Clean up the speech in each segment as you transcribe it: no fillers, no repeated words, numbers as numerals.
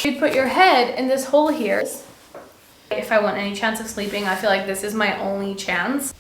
You'd put your head in this hole here. If I want any chance of sleeping, I feel like this is my only chance.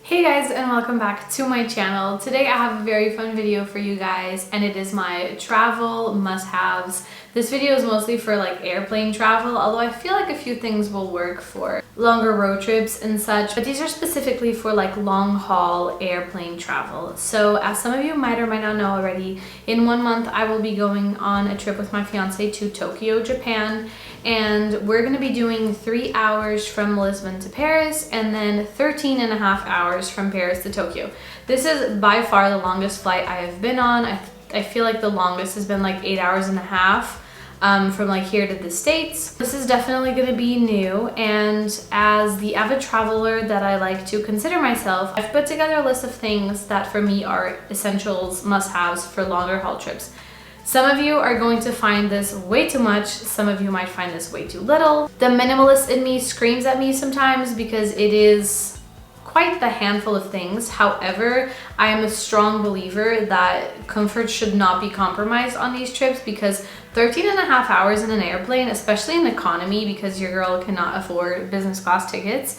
Hey guys, and welcome back to my channel. Today I have a very fun video for you guys, and it is my travel must-haves. This video is mostly for like airplane travel, although I feel like a few things will work for longer road trips and such, but these are specifically for like long haul airplane travel. So as some of you might or might not know already, in 1 month I will be going on a trip with my fiance to Tokyo, Japan, and we're going to be doing 3 hours from Lisbon to Paris and then 13 and a half hours from Paris to Tokyo. This is by far the longest flight I have been on. I feel like the longest has been like 8 hours and a half. From like here to the States. This is definitely going to be new, and as the avid traveler that I like to consider myself, I've put together a list of things that for me are essentials, must-haves for longer haul trips. Some of you are going to find this way too much, some of you might find this way too little. The minimalist in me screams at me sometimes because it is quite the handful of things. However, I am a strong believer that comfort should not be compromised on these trips, because 13 and a half hours in an airplane, especially in economy because your girl cannot afford business class tickets,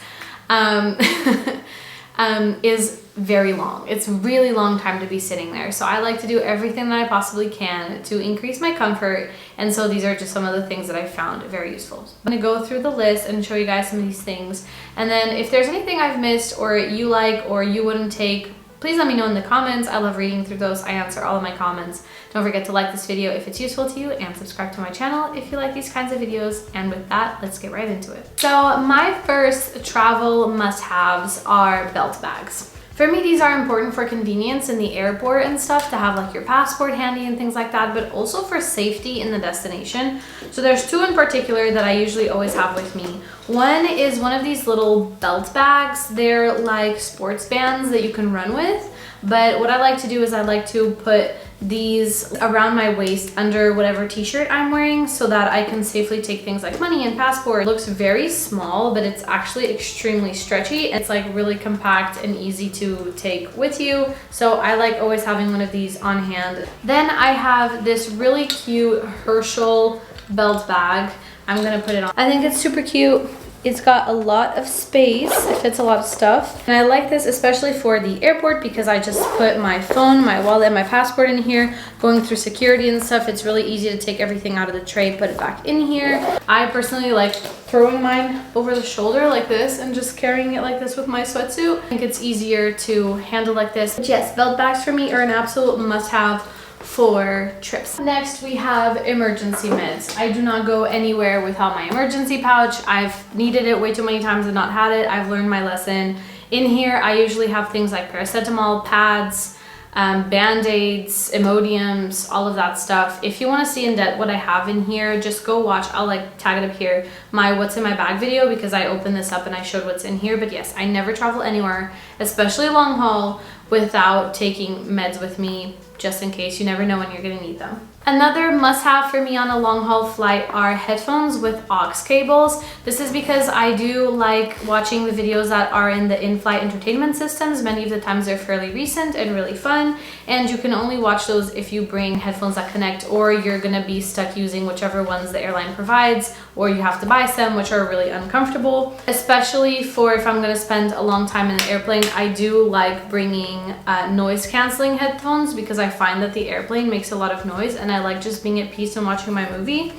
is very long. It's a really long time to be sitting there. So I like to do everything that I possibly can to increase my comfort, and so these are just some of the things that I found very useful. I'm gonna go through the list and show you guys some of these things, and then if there's anything I've missed or you like or you wouldn't take, please let me know in the comments. I love reading through those. I answer all of my comments. Don't forget to like this video if it's useful to you, and subscribe to my channel if you like these kinds of videos. And with that, let's get right into it. So my first travel must-haves are belt bags. For me, these are important for convenience in the airport and stuff, to have like your passport handy and things like that, but also for safety in the destination. So there's two in particular that I usually always have with me. One is one of these little belt bags. They're like sports bands that you can run with, but what I like to do is I like to put these around my waist under whatever t-shirt I'm wearing, so that I can safely take things like money and passport. It looks very small, but it's actually extremely stretchy. It's like really compact and easy to take with you. So I like always having one of these on hand. Then I have this really cute Herschel belt bag. I'm gonna put it on. I think it's super cute. It's got a lot of space, it fits a lot of stuff. And I like this especially for the airport because I just put my phone, my wallet, my passport in here. Going through security and stuff, it's really easy to take everything out of the tray, put it back in here. I personally like throwing mine over the shoulder like this and just carrying it like this with my sweatsuit. I think it's easier to handle like this. But yes, belt bags for me are an absolute must-have for trips. Next, we have emergency meds. I do not go anywhere without my emergency pouch. I've needed it way too many times and not had it. I've learned my lesson. In here, I usually have things like paracetamol, pads, band-aids, Imodiums, all of that stuff. If you want to see in depth what I have in here, just go watch. I'll like tag it up here, my what's in my bag video, because I opened this up and I showed what's in here. But yes, I never travel anywhere, especially long haul, without taking meds with me, just in case. You never know when you're gonna need them. Another must-have for me on a long-haul flight are headphones with aux cables. This is because I do like watching the videos that are in the in-flight entertainment systems. Many of the times they're fairly recent and really fun, and you can only watch those if you bring headphones that connect, or you're gonna be stuck using whichever ones the airline provides, or you have to buy some, which are really uncomfortable. Especially for if I'm gonna spend a long time in an airplane, I do like bringing noise-canceling headphones, because I find that the airplane makes a lot of noise, and I like just being at peace and watching my movie.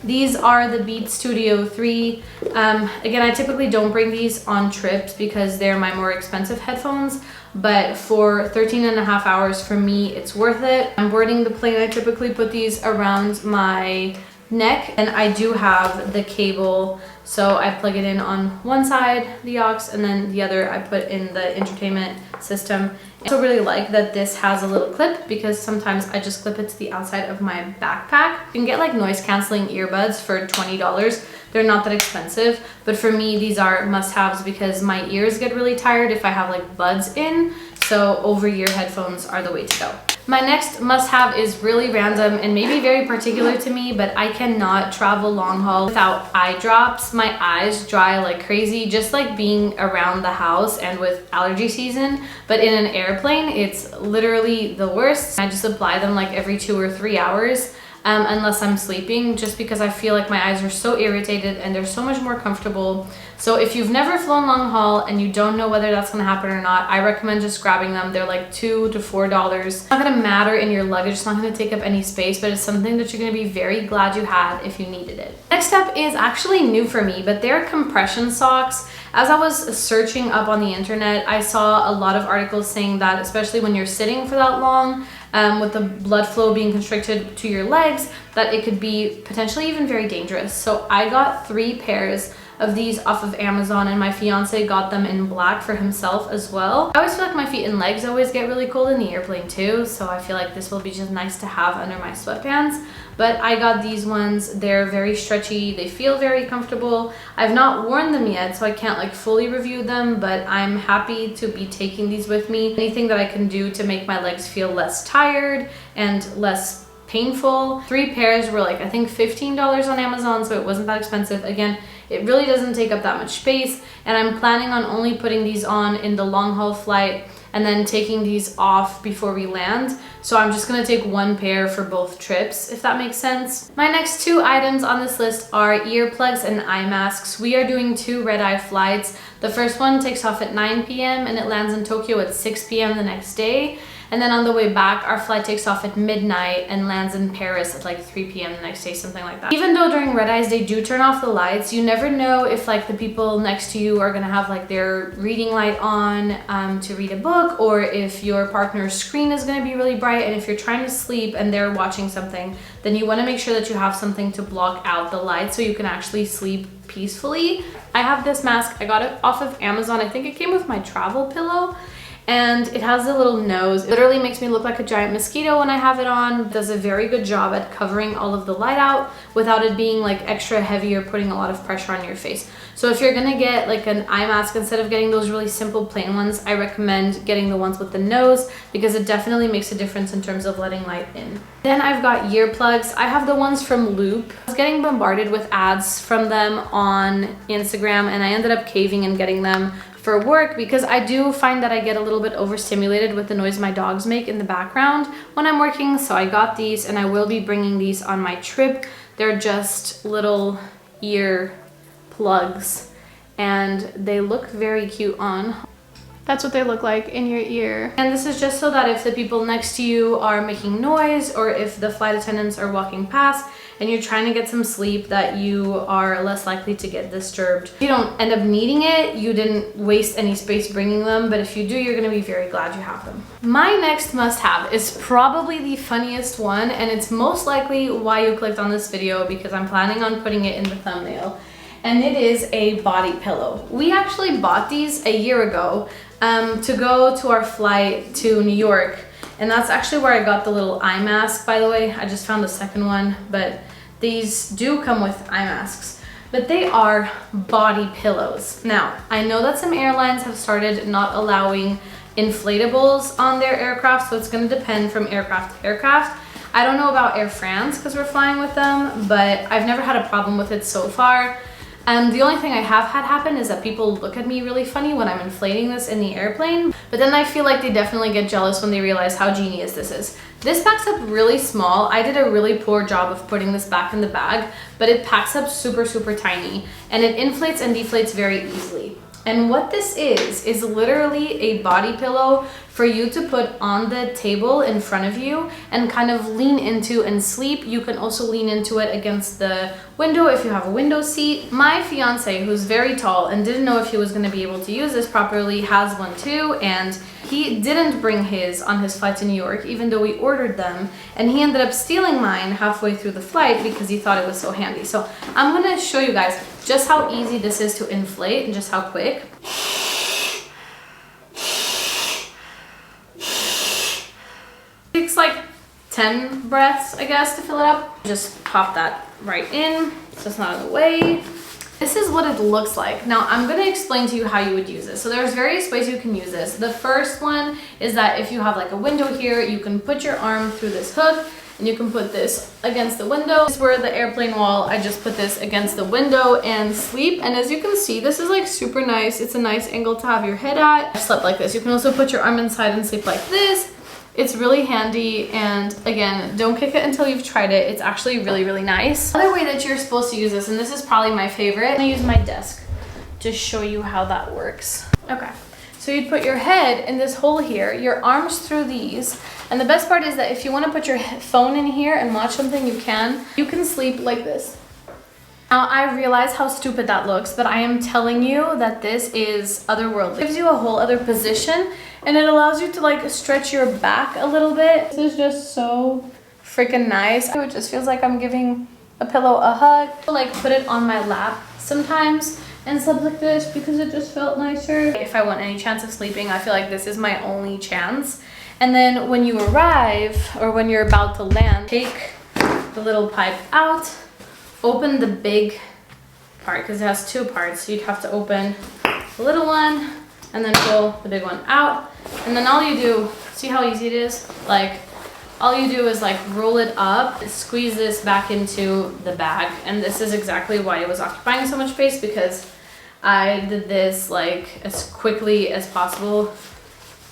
These are the Beats Studio 3. Again, I typically don't bring these on trips because they're my more expensive headphones, but for 13 and a half hours, for me, it's worth it. I'm boarding the plane, I typically put these around my neck, and I do have the cable, so I plug it in on one side, the aux, and then the other I put in the entertainment system. I also really like that this has a little clip, because sometimes I just clip it to the outside of my backpack. You can get like noise canceling earbuds for $20. They're not that expensive, but for me these are must-haves because my ears get really tired if I have like buds in, so over-ear headphones are the way to go. My next must-have is really random and maybe very particular to me, but I cannot travel long haul without eye drops. My eyes dry like crazy, just like being around the house and with allergy season, but in an airplane, it's literally the worst. I just apply them like every 2 or 3 hours. Unless I'm sleeping, just because I feel like my eyes are so irritated and they're so much more comfortable. So if you've never flown long haul and you don't know whether that's going to happen or not, I recommend just grabbing them. They're like $2 to $4. It's not going to matter in your luggage, it's not going to take up any space, but it's something that you're going to be very glad you had if you needed it. Next up is actually new for me, but they're compression socks. As I was searching up on the internet, I saw a lot of articles saying that especially when you're sitting for that long, with the blood flow being constricted to your legs, that it could be potentially even very dangerous. So I got 3 pairs of these off of Amazon, and my fiance got them in black for himself as well. I always feel like my feet and legs always get really cold in the airplane too, so I feel like this will be just nice to have under my sweatpants. But I got these ones. They're very stretchy, they feel very comfortable. I've not worn them yet, so I can't like fully review them, but I'm happy to be taking these with me. Anything that I can do to make my legs feel less tired and less painful. 3 pairs were like I think $15 on Amazon, so it wasn't that expensive. Again, it really doesn't take up that much space, and I'm planning on only putting these on in the long haul flight and then taking these off before we land. So I'm just gonna take 1 pair for both trips, if that makes sense. My next 2 items on this list are earplugs and eye masks. We are doing 2 red-eye flights. The first one takes off at 9 p.m. and it lands in Tokyo at 6 p.m. the next day. And then on the way back, our flight takes off at midnight and lands in Paris at like 3 p.m. the next day, something like that. Even though during red eyes they do turn off the lights, you never know if like the people next to you are gonna have like their reading light on to read a book, or if your partner's screen is gonna be really bright, and if you're trying to sleep and they're watching something, then you wanna make sure that you have something to block out the light so you can actually sleep peacefully. I have this mask, I got it off of Amazon. I think it came with my travel pillow. And it has a little nose. It literally makes me look like a giant mosquito when I have it on. It does a very good job at covering all of the light out without it being like extra heavy or putting a lot of pressure on your face. So if you're gonna get like an eye mask, instead of getting those really simple plain ones, I recommend getting the ones with the nose, because it definitely makes a difference in terms of letting light in. Then I've got earplugs. I have the ones from Loop. I was getting bombarded with ads from them on Instagram, and I ended up caving and getting them for work, because I do find that I get a little bit overstimulated with the noise my dogs make in the background when I'm working. So I got these, and I will be bringing these on my trip. They're just little ear plugs, and they look very cute on. That's what they look like in your ear. And this is just so that if the people next to you are making noise, or if the flight attendants are walking past and you're trying to get some sleep, that you are less likely to get disturbed. If you don't end up needing it, you didn't waste any space bringing them, but if you do, you're gonna be very glad you have them. My next must-have is probably the funniest one, and it's most likely why you clicked on this video, because I'm planning on putting it in the thumbnail. And it is a body pillow. We actually bought these a year ago to go to our flight to New York. And that's actually where I got the little eye mask, by the way. I just found the second one, but these do come with eye masks. But they are body pillows. Now, I know that some airlines have started not allowing inflatables on their aircraft, so it's gonna depend from aircraft to aircraft. I don't know about Air France because we're flying with them, but I've never had a problem with it so far. The only thing I have had happen is that people look at me really funny when I'm inflating this in the airplane, but then I feel like they definitely get jealous when they realize how genius this is. This packs up really small. I did a really poor job of putting this back in the bag, but it packs up super, super tiny, and it inflates and deflates very easily. And what this is literally a body pillow for you to put on the table in front of you and kind of lean into and sleep. You can also lean into it against the window if you have a window seat. My fiance, who's very tall and didn't know if he was going to be able to use this properly, has one too, and he didn't bring his on his flight to New York, even though we ordered them, and he ended up stealing mine halfway through the flight because he thought it was so handy. So I'm going to show you guys just how easy this is to inflate and just how quick. It takes like 10 breaths, I guess, to fill it up. Just pop that right in so it's not in the way. This is what it looks like. Now I'm going to explain to you how you would use this. So there's various ways you can use this. The first one is that if you have like a window here, you can put your arm through this hook and you can put this against the window. This is where the airplane wall, I just put this against the window and sleep. And as you can see, this is like super nice. It's a nice angle to have your head at. I slept like this. You can also put your arm inside and sleep like this. It's really handy, and again, don't kick it until you've tried it. It's actually really, really nice. Another way that you're supposed to use this, and this is probably my favorite, I'm gonna use my desk to show you how that works. Okay, so you'd put your head in this hole here, your arms through these, and the best part is that if you want to put your phone in here and watch something, you can. You can sleep like this. Now, I realize how stupid that looks, but I am telling you that this is otherworldly. It gives you a whole other position, and it allows you to like stretch your back a little bit. This is just so freaking nice. It just feels like I'm giving a pillow a hug. I like put it on my lap sometimes and slept like this because it just felt nicer. If I want any chance of sleeping, I feel like this is my only chance. And then when you arrive or when you're about to land, take the little pipe out. Open the big part because it has two parts. So you'd have to open the little one and then pull the big one out. And then all you do, see how easy it is? Like all you do is like roll it up, squeeze this back into the bag. And this is exactly why it was occupying so much space, because I did this like as quickly as possible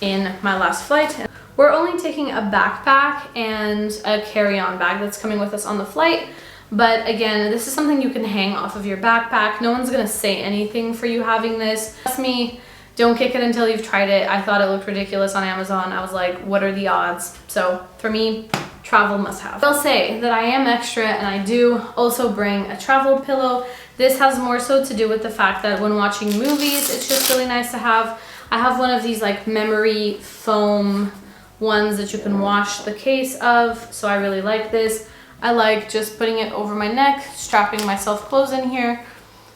in my last flight. We're only taking a backpack and a carry-on bag that's coming with us on the flight. But again, this is something you can hang off of your backpack. No one's gonna say anything for you having this. Trust me, don't kick it until you've tried it. I thought it looked ridiculous on Amazon. I was like, what are the odds? So for me, travel must have. I'll say that I am extra, and I do also bring a travel pillow. This has more so to do with the fact that when watching movies, it's just really nice to have. I have one of these like memory foam ones that you can wash the case of, so I really like this. I like just putting it over my neck, strapping myself clothes in here,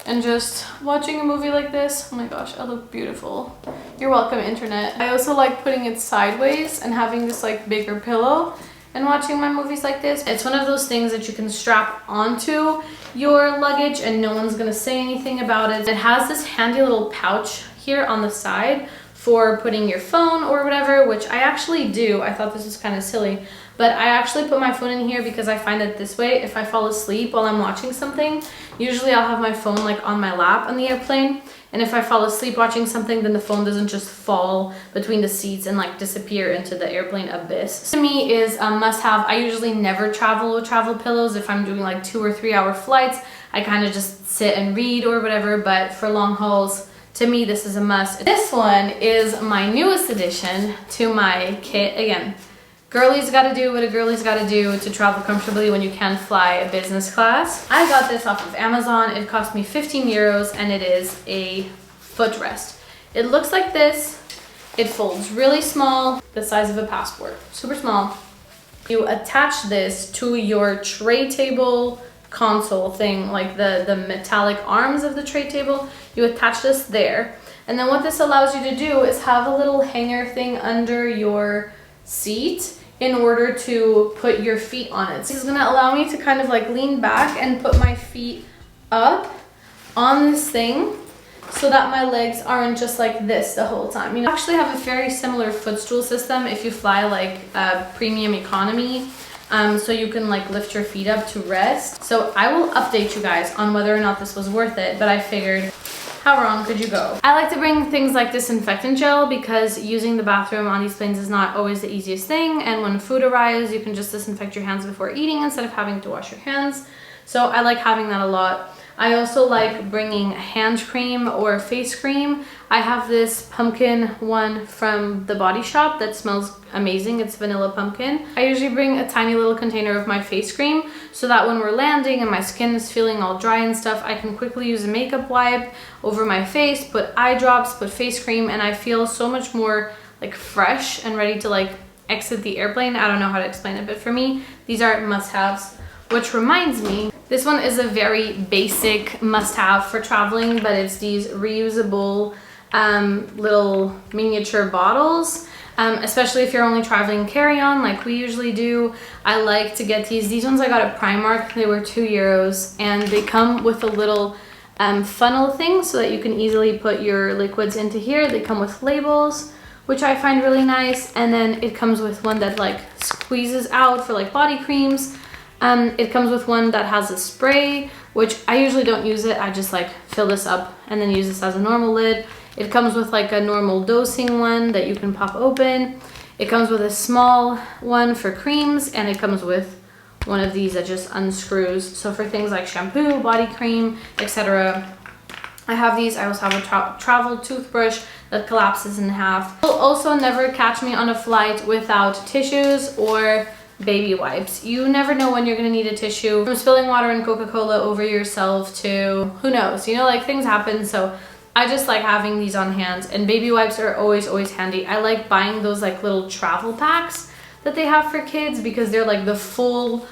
and just watching a movie like this. Oh my gosh, I look beautiful. You're welcome, internet. I also like putting it sideways and having this like bigger pillow and watching my movies like this. It's one of those things that you can strap onto your luggage and no one's gonna say anything about it. It has this handy little pouch here on the side for putting your phone or whatever, which I actually do. I thought this was kind of silly, but I actually put my phone in here because I find that this way, if I fall asleep while I'm watching something, usually I'll have my phone like on my lap on the airplane. And if I fall asleep watching something, then the phone doesn't just fall between the seats and like disappear into the airplane abyss. To me is a must have. I usually never travel with travel pillows. If I'm doing like 2 or 3 hour flights, I kind of just sit and read or whatever, but for long hauls, to me, this is a must. This one is my newest addition to my kit. Again, girlies gotta do what a girlie's gotta do to travel comfortably when you can fly business class. I got this off of Amazon. It cost me 15 euros and it is a footrest. It looks like this. It folds really small, the size of a passport, super small. You attach this to your tray table console thing, like the metallic arms of the tray table. You attach this there, and then what this allows you to do is have a little hanger thing under your seat in order to put your feet on it. This is gonna allow me to kind of like lean back and put my feet up on this thing so that my legs aren't just like this the whole time. You know, I actually have a very similar footstool system if you fly like premium economy. So you can like lift your feet up to rest. So I will update you guys on whether or not this was worth it, but I figured, how wrong could you go? I like to bring things like disinfectant gel because using the bathroom on these planes is not always the easiest thing. And when food arrives, you can just disinfect your hands before eating instead of having to wash your hands. So I like having that a lot. I also like bringing hand cream or face cream. I have this pumpkin one from the Body Shop that smells amazing. It's vanilla pumpkin. I usually bring a tiny little container of my face cream so that when we're landing and my skin is feeling all dry and stuff, I can quickly use a makeup wipe over my face, put eye drops, put face cream, and I feel so much more like fresh and ready to like exit the airplane. I don't know how to explain it, but for me, these are must-haves. Which reminds me, this one is a very basic must-have for traveling, but it's these reusable little miniature bottles, especially if you're only traveling carry-on like we usually do. I like to get these. These ones I got at Primark. They were 2 euros, and they come with a little funnel thing so that you can easily put your liquids into here. They come with labels, which I find really nice. And then it comes with one that like squeezes out for like body creams. It comes with one that has a spray, which I usually don't use it. I just like fill this up and then use this as a normal lid. It comes with like a normal dosing one that you can pop open. It comes with a small one for creams, and it comes with one of these that just unscrews. So for things like shampoo, body cream, etc. I have these. I also have a travel toothbrush that collapses in half. You'll also never catch me on a flight without tissues or baby wipes. You never know when you're gonna need a tissue. From spilling water and Coca-Cola over yourself to who knows, you know, like things happen. So I just like having these on hand, and baby wipes are always handy. I like buying those like little travel packs that they have for kids because they're like the full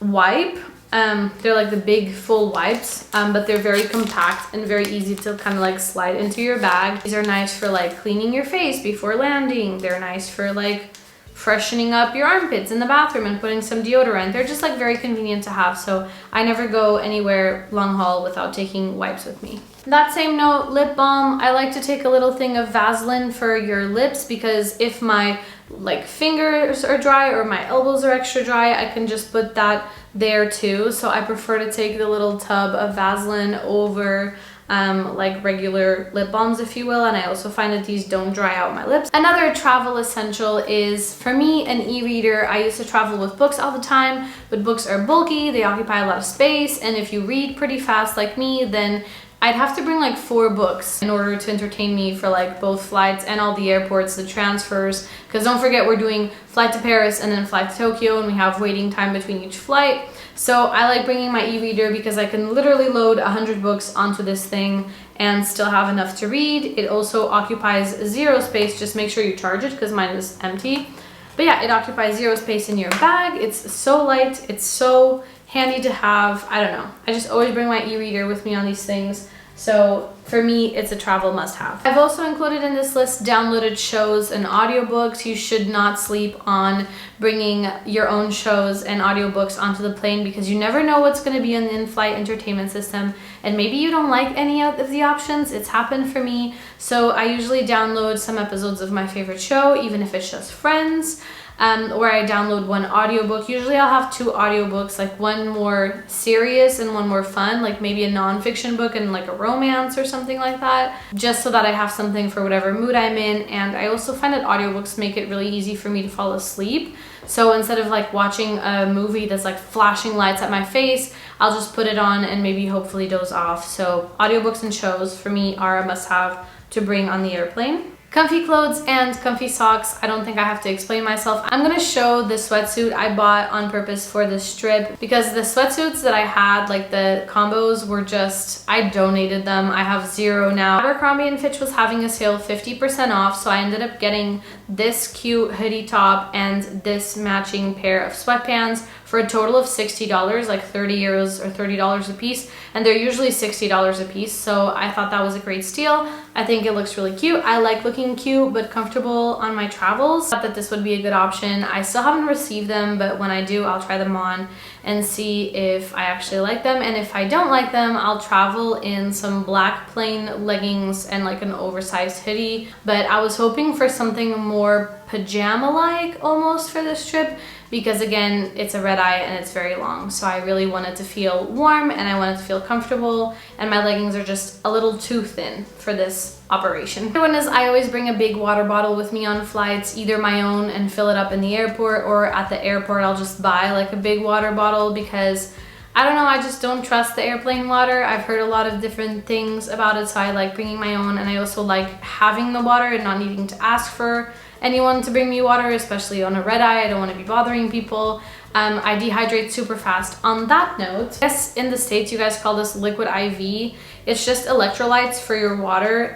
wipe. They're like the big full wipes, but they're very compact and very easy to kind of like slide into your bag. These are nice for like cleaning your face before landing. They're nice for like freshening up your armpits in the bathroom and putting some deodorant. They're just like very convenient to have, so I never go anywhere long haul without taking wipes with me. That same note, lip balm. I like to take a little thing of Vaseline for your lips because if my like fingers are dry or my elbows are extra dry, I can just put that there too. So I prefer to take the little tub of Vaseline over like regular lip balms, if you will, and I also find that these don't dry out my lips. Another travel essential is, for me, an e-reader. I used to travel with books all the time, but books are bulky, they occupy a lot of space, and if you read pretty fast like me, then I'd have to bring like 4 books in order to entertain me for like both flights and all the airports, the transfers, because don't forget we're doing flight to Paris and then flight to Tokyo, and we have waiting time between each flight. So I like bringing my e-reader because I can literally load 100 books onto this thing and still have enough to read. It also occupies 0 space. Just make sure you charge it because mine is empty. But yeah, it occupies 0 space in your bag. It's so light. It's so handy to have. I don't know. I just always bring my e-reader with me on these things. So for me, it's a travel must-have. I've also included in this list downloaded shows and audiobooks. You should not sleep on bringing your own shows and audiobooks onto the plane because you never know what's going to be in the in-flight entertainment system, and maybe you don't like any of the options. It's happened for me. So I usually download some episodes of my favorite show, even if it's just Friends. Or I download one audiobook. Usually I'll have 2 audiobooks, like one more serious and one more fun, like maybe a non-fiction book and like a romance or something like that, just so that I have something for whatever mood I'm in. And I also find that audiobooks make it really easy for me to fall asleep. So instead of like watching a movie that's like flashing lights at my face, I'll just put it on and maybe hopefully doze off. So audiobooks and shows for me are a must-have to bring on the airplane. Comfy clothes and comfy socks. I don't think I have to explain myself. I'm gonna show the sweatsuit I bought on purpose for this trip because the sweatsuits that I had, like the combos, were just, I donated them. I have 0 now. Abercrombie & Fitch was having a sale 50% off, so I ended up getting this cute hoodie top and this matching pair of sweatpants for a total of $60, like 30 euros or $30 a piece, and they're usually $60 a piece, so I thought that was a great steal. I think it looks really cute. I like looking cute but comfortable on my travels. Thought that this would be a good option. I still haven't received them, but when I do, I'll try them on and see if I actually like them, and if I don't like them, I'll travel in some black plain leggings and like an oversized hoodie. But I was hoping for something more pajama-like almost for this trip because again, it's a red-eye and it's very long, so I really wanted to feel warm and I wanted to feel comfortable, and my leggings are just a little too thin for this operation. The other one is I always bring a big water bottle with me on flights, either my own and fill it up in the airport, or at the airport I'll just buy like a big water bottle because I don't know, I just don't trust the airplane water. I've heard a lot of different things about it, so I like bringing my own, and I also like having the water and not needing to ask for anyone to bring me water, especially on a red eye. I don't want to be bothering people. I dehydrate super fast. On that note, yes, in the States you guys call this liquid IV. It's just electrolytes for your water.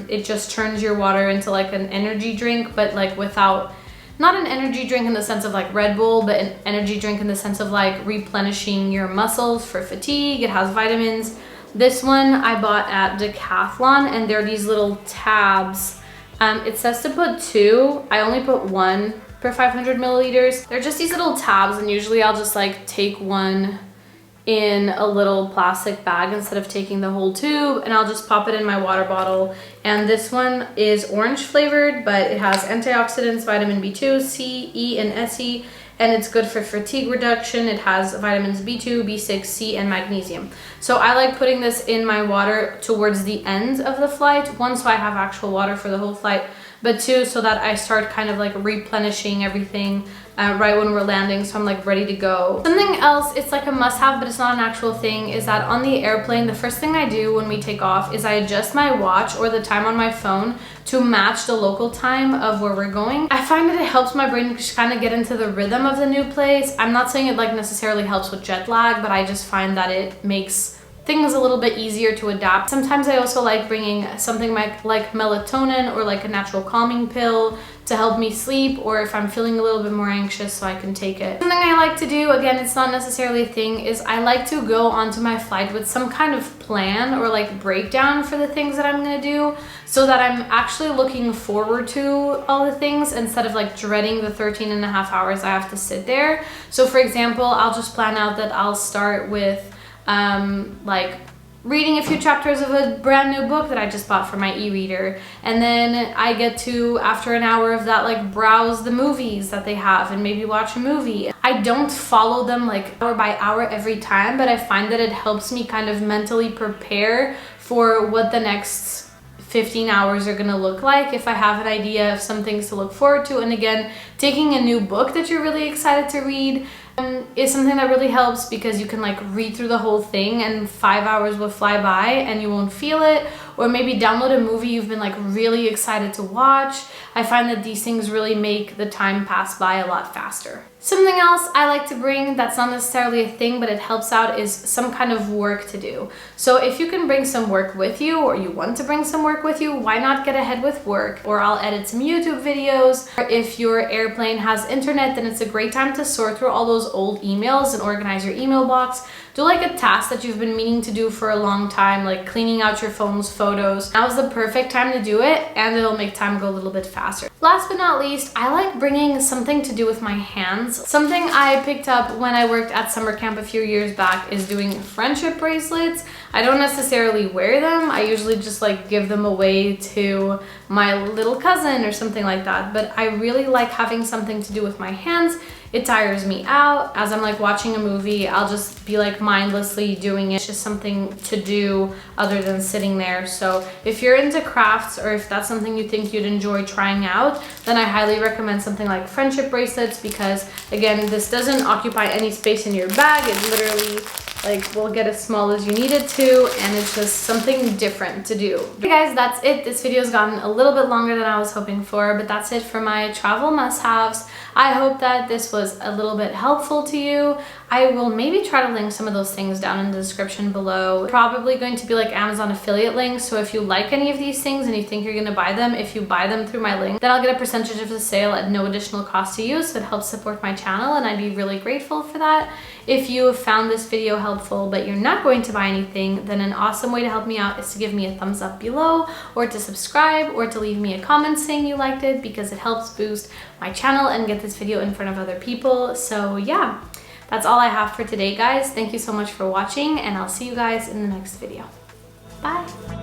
It just turns your water into like an energy drink, but like without, not an energy drink in the sense of like Red Bull, but an energy drink in the sense of like replenishing your muscles for fatigue. It has vitamins. This one I bought at Decathlon, and they're these little tabs. It says to put 2. I only put 1 per 500 milliliters. They're just these little tabs, and usually I'll just like take one in a little plastic bag instead of taking the whole tube, and I'll just pop it in my water bottle. And this one is orange flavored, but it has antioxidants, vitamin B2, C, E, and SE, and it's good for fatigue reduction. It has vitamins B2, B6, C, and magnesium. So I like putting this in my water towards the end of the flight. One, so I have actual water for the whole flight, but two, so that I start kind of like replenishing everything right when we're landing, so I'm like ready to go. Something else, it's like a must-have, but it's not an actual thing, is that on the airplane, the first thing I do when we take off is I adjust my watch or the time on my phone to match the local time of where we're going. I find that it helps my brain just kind of get into the rhythm of the new place. I'm not saying it like necessarily helps with jet lag, but I just find that it makes things a little bit easier to adapt. Sometimes I also like bringing something like melatonin or like a natural calming pill to help me sleep, or if I'm feeling a little bit more anxious, so I can take it. Something I like to do, again, it's not necessarily a thing, is I like to go onto my flight with some kind of plan or like breakdown for the things that I'm gonna do, so that I'm actually looking forward to all the things instead of like dreading the 13.5 hours I have to sit there. So for example, I'll just plan out that I'll start with like reading a few chapters of a brand new book that I just bought for my e-reader, and then I get to, after an hour of that, like browse the movies that they have and maybe watch a movie. I don't follow them like hour by hour every time, but I find that it helps me kind of mentally prepare for what the next 15 hours are gonna look like, if I have an idea of some things to look forward to. And again, taking a new book that you're really excited to read is something that really helps, because you can like read through the whole thing and 5 hours will fly by and you won't feel it. Or maybe download a movie you've been like really excited to watch. I find that these things really make the time pass by a lot faster. Something else I like to bring that's not necessarily a thing, but it helps out, is some kind of work to do. So if you can bring some work with you, or you want to bring some work with you, why not get ahead with work? Or I'll edit some YouTube videos. Or if your airplane has internet, then it's a great time to sort through all those old emails and organize your email box. Do like a task that you've been meaning to do for a long time, like cleaning out your phone's photos. Now's the perfect time to do it, and it'll make time go a little bit faster. Last but not least, I like bringing something to do with my hands. Something I picked up when I worked at summer camp a few years back is doing friendship bracelets. I don't necessarily wear them. I usually just like give them away to my little cousin or something like that. But I really like having something to do with my hands. It tires me out. As I'm like watching a movie, I'll just be like mindlessly doing it. It's just something to do other than sitting there. So if you're into crafts, or if that's something you think you'd enjoy trying out, then I highly recommend something like friendship bracelets, because again, this doesn't occupy any space in your bag. It literally like will get as small as you need it to, and it's just something different to do. Okay guys, that's it. This video's gotten a little bit longer than I was hoping for, but that's it for my travel must-haves. I hope that this was a little bit helpful to you. I will maybe try to link some of those things down in the description below. Probably going to be like Amazon affiliate links, so if you like any of these things and you think you're gonna buy them, if you buy them through my link, then I'll get a percentage of the sale at no additional cost to you, so it helps support my channel, and I'd be really grateful for that. If you have found this video helpful but you're not going to buy anything, then an awesome way to help me out is to give me a thumbs up below, or to subscribe, or to leave me a comment saying you liked it, because it helps boost my channel and get this video in front of other people. So yeah, that's all I have for today, guys. Thank you so much for watching, and I'll see you guys in the next video. Bye.